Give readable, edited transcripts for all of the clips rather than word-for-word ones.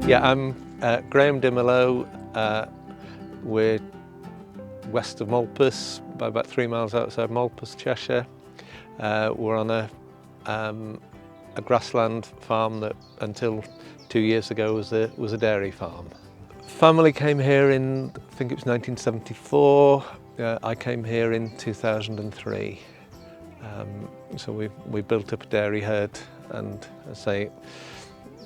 Yeah, I'm Graham Dimmerlow. We're west of Malpas, by about 3 miles outside Malpas, Cheshire. We're on a grassland farm that until 2 years ago was a dairy farm. Family came here in, I think it was 1974. I came here in 2003. So we built up a dairy herd, and as I say,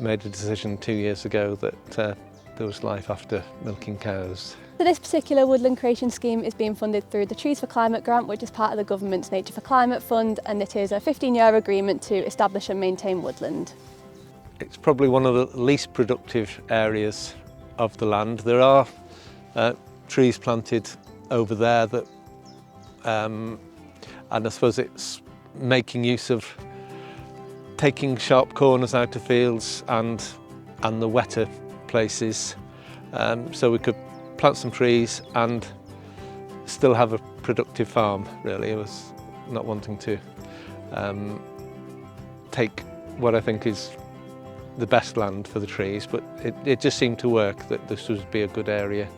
made a decision 2 years ago that there was life after milking cows. So this particular woodland creation scheme is being funded through the Trees for Climate grant, which is part of the government's Nature for Climate Fund, and it is a 15-year agreement to establish and maintain woodland. It's probably one of the least productive areas of the land. There are trees planted over there that, and I suppose it's making use of taking sharp corners out of fields and the wetter places, so we could plant some trees and still have a productive farm. Really, I was not wanting to take what I think is the best land for the trees, but it just seemed to work that this would be a good area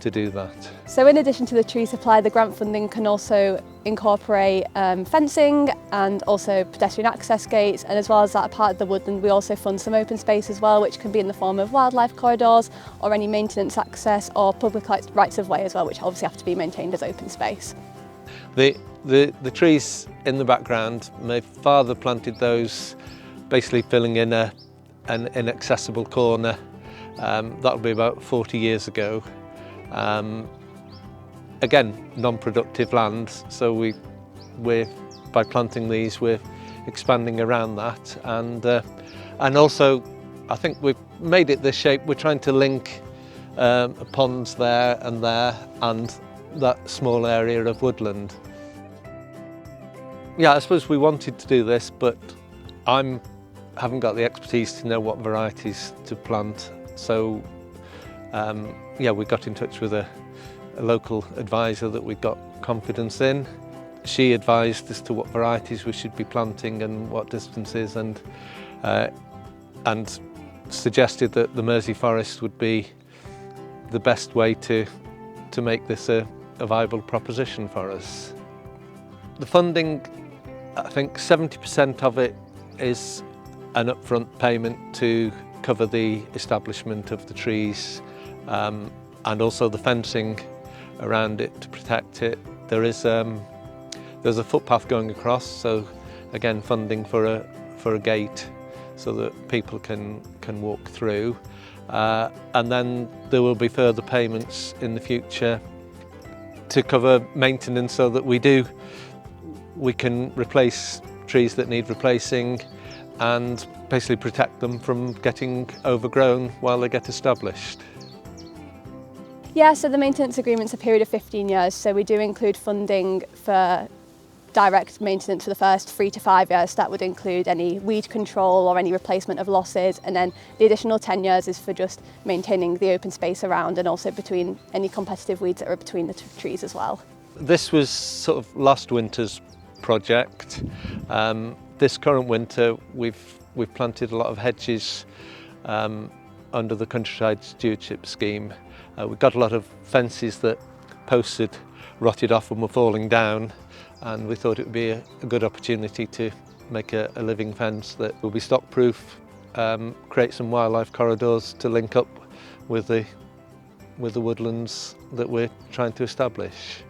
to do that. So in addition to the tree supply, the grant funding can also incorporate fencing and also pedestrian access gates, and as well as that part of the woodland we also fund some open space as well, which can be in the form of wildlife corridors or any maintenance access or public rights of way as well, which obviously have to be maintained as open space. The trees in the background, my father planted those basically filling in an inaccessible corner. That'll be about 40 years ago. Again, non-productive land, so we're by planting these we're expanding around that, and also I think we've made it this shape. We're trying to link ponds there and that small area of woodland. Yeah, I suppose we wanted to do this, but I haven't got the expertise to know what varieties to plant, so yeah, we got in touch with a local advisor that we got confidence in. She advised as to what varieties we should be planting and what distances, and suggested that the Mersey forest would be the best way to make this a viable proposition for us. The funding, I think 70% of it is an upfront payment to cover the establishment of the trees, and also the fencing around it to protect it. There's a footpath going across, so again funding for a gate so that people can walk through, and then there will be further payments in the future to cover maintenance, so that we can replace trees that need replacing and basically protect them from getting overgrown while they get established. Yeah, so the maintenance agreement's a period of 15 years, so we do include funding for direct maintenance for the first 3 to 5 years. That would include any weed control or any replacement of losses, and then the additional 10 years is for just maintaining the open space around and also between any competitive weeds that are between the trees as well. This was sort of last winter's project. This current winter we've planted a lot of hedges under the Countryside Stewardship Scheme. We've got a lot of fences that posts had rotted off and were falling down, and we thought it would be a good opportunity to make a living fence that will be stock-proof, create some wildlife corridors to link up with the woodlands that we're trying to establish.